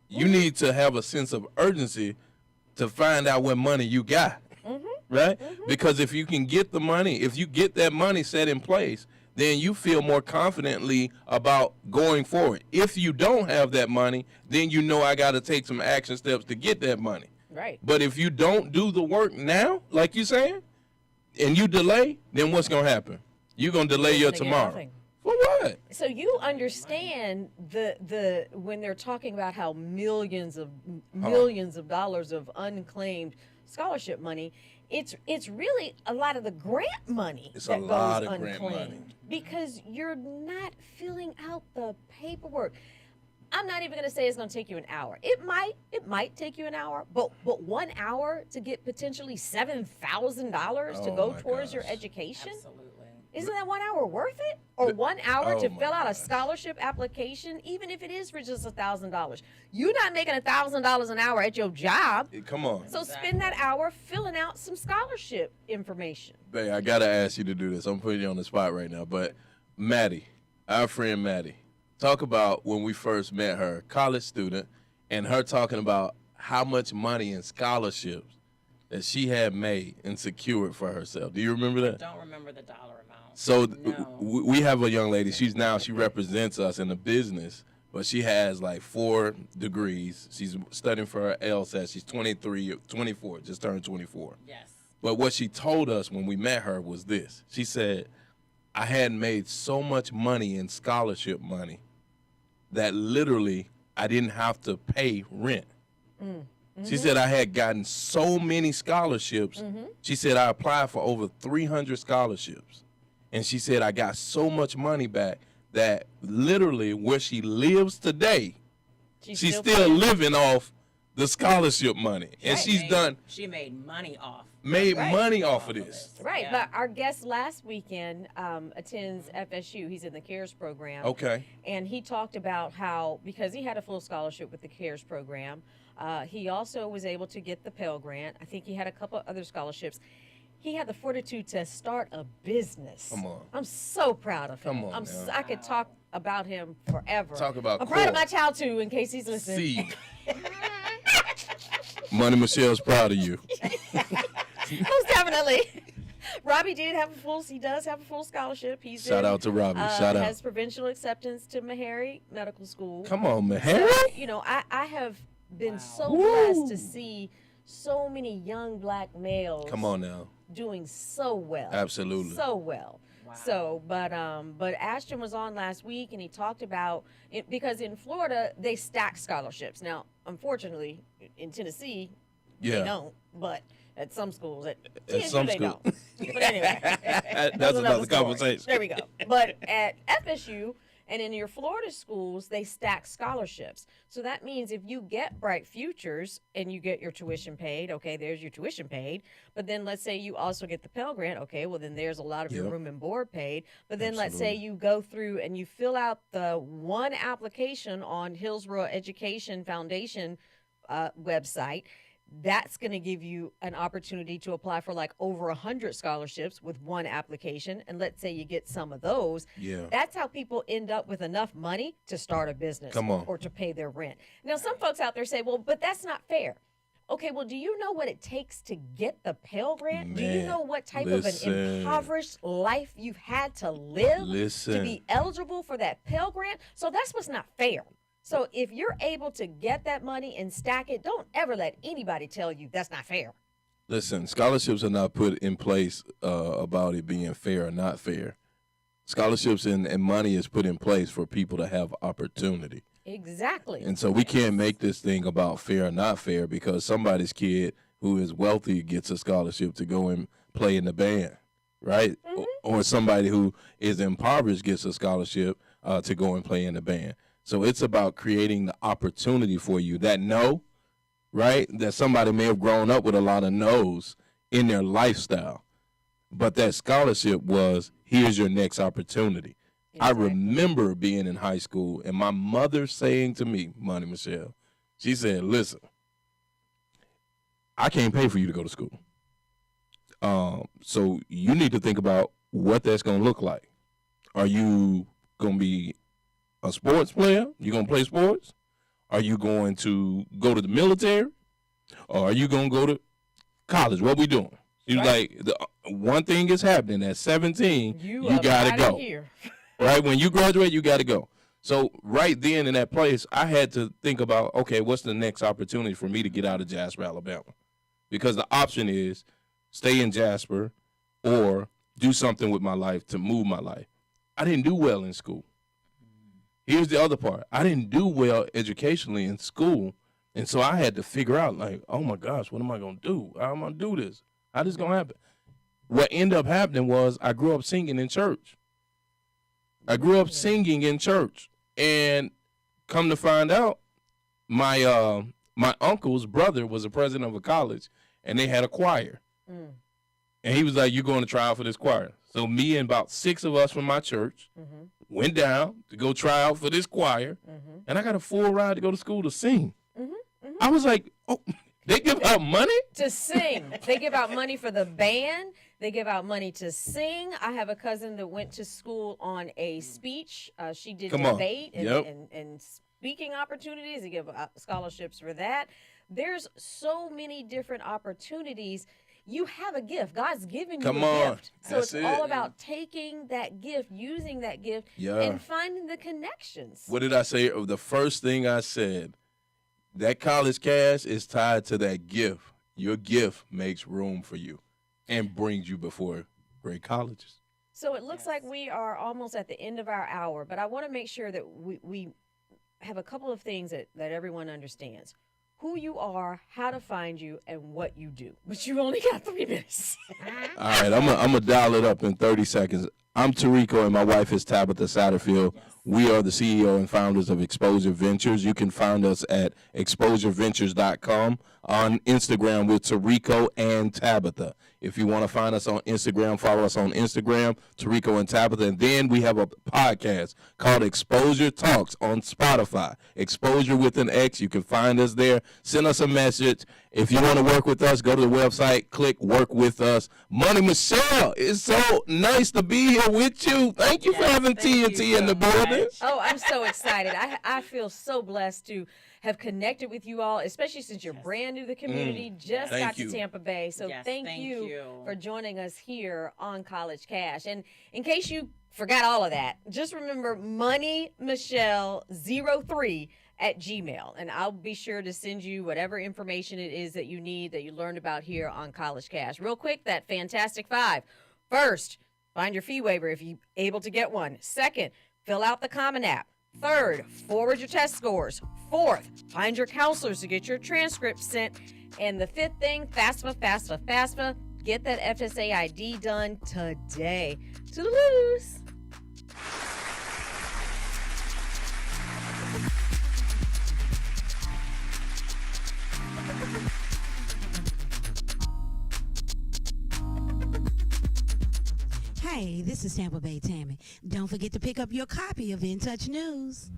You need to have a sense of urgency to find out what money you got, right? Because if you can get the money, if you get that money set in place, then you feel more confidently about going forward. If you don't have that money, then you know I got to take some action steps to get that money. Right. But if you don't do the work now, like you're saying, and you delay, then what's going to happen? You're going to delay your tomorrow. Nothing. For what? So you understand the when they're talking about how millions of dollars of unclaimed scholarship money, it's really a lot of the grant money It's that a goes lot of unclaimed grant money. because you're not filling out the paperwork. I'm not even going to say it's going to take you an hour. It might take you an hour, but 1 hour to get potentially $7,000 to Oh go my towards your gosh. education. Absolutely. Isn't that 1 hour worth it? Or 1 hour to my fill out a gosh. scholarship application, even if it is for just $1,000? You're not making $1,000 an hour at your job. Come on. So spend that hour filling out some scholarship information. Babe, I got to ask you to do this. I'm putting you on the spot right now. But Maddie, our friend Maddie, talk about when we first met her, college student, and her talking about how much money in scholarships that she had made and secured for herself. Do you remember that? Don't remember the dollar amount. So No. we have a young lady. She represents us in the business, but she has like 4 degrees. She's studying for her LSAT. She's 24, just turned 24. Yes. But what she told us when we met her was this. She said, I had made so much money in scholarship money that literally I didn't have to pay rent. She said I had gotten so many scholarships. She said I applied for over 300 scholarships. And she said I got so much money back that literally where she lives today, she's still living off the scholarship money. And she's She made money off. money off of this. Right, Yeah. but our guest last weekend attends FSU. He's in the CARES program. Okay. And he talked about how, because he had a full scholarship with the CARES program, he also was able to get the Pell Grant. I think he had a couple other scholarships. He had the fortitude to start a business. Come on. I'm so proud of him. Come on now. I could talk about him forever. Talk about I'm proud of core. my child, too, in case he's listening. Seed. Money Michelle's proud of you. Most definitely. Robbie does have a full scholarship. He's Shout out to Robbie. Shout out. Has provincial acceptance to Meharry Medical School. Come on, man. Harry? You know, I have been so blessed to see so many young black males Come on now. doing so well. Absolutely. So well. So, but Ashton was on last week and he talked about it because in Florida they stack scholarships. Now, unfortunately, in Tennessee, they don't. But at some schools, at TSU, some they schools. don't. But anyway, That's another story. conversation. There we go. But at FSU, And in your Florida schools, they stack scholarships. So that means if you get Bright Futures and you get your tuition paid, okay, there's your tuition paid. But then let's say you also get the Pell Grant, okay, well then there's a lot of your room and board paid. But then let's say you go through and you fill out the one application on Hillsborough Education Foundation website. That's going to give you an opportunity to apply for like over 100 scholarships with one application. And let's say you get some of those. Yeah. That's how people end up with enough money to start a business or to pay their rent. Now, some folks out there say, well, but that's not fair. Okay, well, do you know what it takes to get the Pell Grant? Do you know what type of an impoverished life you've had to live to be eligible for that Pell Grant? So that's what's not fair. So if you're able to get that money and stack it, don't ever let anybody tell you that's not fair. Listen, scholarships are not put in place about it being fair or not fair. Scholarships and money is put in place for people to have opportunity. Exactly. And so we can't make this thing about fair or not fair because somebody's kid who is wealthy gets a scholarship to go and play in the band, right? Mm-hmm. Or somebody who is impoverished gets a scholarship to go and play in the band. So it's about creating the opportunity for you. That no, right? That somebody may have grown up with a lot of no's in their lifestyle. But that scholarship was, here's your next opportunity. Exactly. I remember being in high school and my mother saying to me, Money Michelle, she said, listen, I can't pay for you to go to school. So you need to think about what that's going to look like. Are you going to be a sports player? You going to play sports? Are you going to go to the military? Or are you going to go to college? What we doing? She's like, one thing is happening at 17, you got to go. Right? When you graduate, you got to go. So right then in that place, I had to think about, okay, what's the next opportunity for me to get out of Jasper, Alabama? Because the option is stay in Jasper or do something with my life to move my life. I didn't do well in school. Here's the other part. I didn't do well educationally in school. And so I had to figure out, like, oh, my gosh, what am I going to do? How am I going to do this? How this going to happen? What ended up happening was I grew up singing in church. And come to find out, my uncle's brother was the president of a college, and they had a choir. And he was like, you're going to try out for this choir. So me and about 6 of us from my church went down to go try out for this choir, and I got a full ride to go to school to sing. I was like, oh, they give out money? To sing. They give out money for the band. They give out money to sing. I have a cousin that went to school on a speech. She did debate and speaking opportunities. They give scholarships for that. There's so many different opportunities. You have a gift. God's given you a gift. So it's all about taking that gift, using that gift, and finding the connections. What did I say? The first thing I said, that college cash is tied to that gift. Your gift makes room for you and brings you before great colleges. So it looks like we are almost at the end of our hour, but I want to make sure that we have a couple of things that everyone understands. Who you are, how to find you, and what you do. But you only got 3 minutes. All right, I'm going to dial it up in 30 seconds. I'm Tarico, and my wife is Tabitha Satterfield. We are the CEO and founders of Exposure Ventures. You can find us at exposureventures.com. On Instagram, we're Tarico and Tabitha. If you want to find us on Instagram, follow us on Instagram, Tarico and Tabitha. And then we have a podcast called Exposure Talks on Spotify. Exposure with an X. You can find us there. Send us a message. If you want to work with us, go to the website, click Work With Us. Money Michelle, it's so nice to be here with you. Thank you for having TNT in the building. Oh, I'm so excited. I feel so blessed to have connected with you all, especially since you're brand new to the community, just got to Tampa Bay. So thank you for joining us here on College Cash. And in case you forgot all of that, just remember moneymichelle03@gmail. And I'll be sure to send you whatever information it is that you need, that you learned about here on College Cash. Real quick, that Fantastic 5. First, find your fee waiver if you're able to get one. Second, fill out the Common App. Third, forward your test scores. Fourth, find your counselors to get your transcript sent. And the fifth thing, FAFSA. Get that FSA ID done today. Toodaloo! Hey, this is Tampa Bay Tammy. Don't forget to pick up your copy of In Touch News.